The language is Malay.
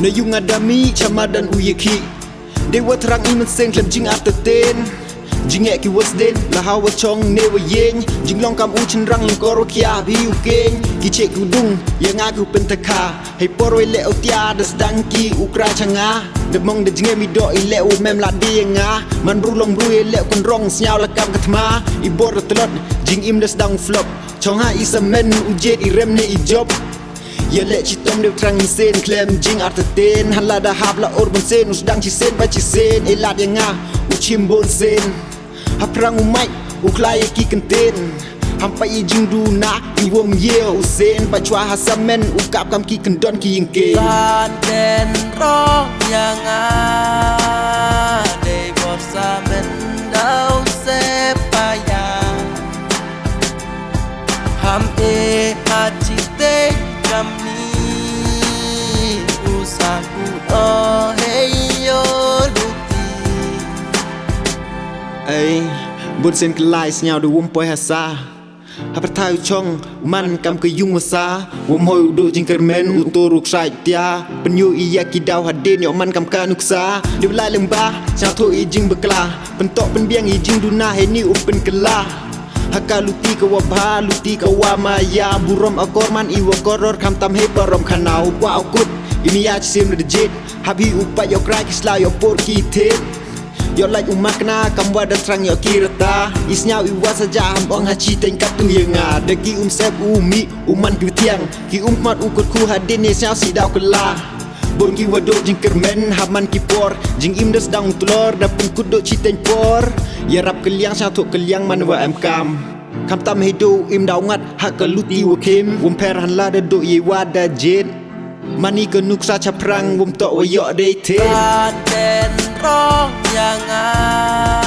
na yung adami chama dan uyaki dewa terang iman seng klem jing afterten jing ek ki was den la hawa chong never yen jing long kam u chen rang long kor kia bi u ken ki che ku dung yang aku pentaka hai poroi le otia das dangki ukra changa de mong de jing mi do ile u mem la de nga man bru long bru ile kon rong snyao la kam katma I bor tlot jing im das dang flop chong ha isamen u jet I rem ne I job ya le chi tom de trang sen klem jing afterten hala da hab la or bon sen us dang chi sen ba chi sen elat yang nga u chim bon sen haprang umai uklai ki kenten hampai jing du na I wom ye usen pa chwa hasamen ukap kam ki kendon ki yingke tan den rong yang de borsa men dau se paya ham e haji te kami usaku oh hey yo ai bun sen klai snyao du wom poi hasa hap thai chong man kam ke yung sa wom hoi do jing kermen uturuk sai tia penyu iya ki dau haden yo man kam ka nuksa de la lembah chao tho I jing bekla pentok penbiang I jing duna he ni upen kela haka luti ka wabha luti ka wa maya burom akorman I wakoror kam tam he parom khanau wa akut ini ya sim de jet habi upa yo krai kisla yo por ki the yo like umakna kam wada trang yo kirata isnya iwa saja hambong hachi teng katu yenga deki sep umi uman ki tiang ki mat ukut ku hadin ne sia si dau kala bon ki wado jing kermen haman ki por jing im des dang tulor da pun kudo chi teng por ya rap keliang sa thuk keliang man wa am kam tam hedo im dau ngat hak luti wa kem wom per han la da do ye wa da jet mani ke nuksa chaprang wom to wa yo de the tan den rong yang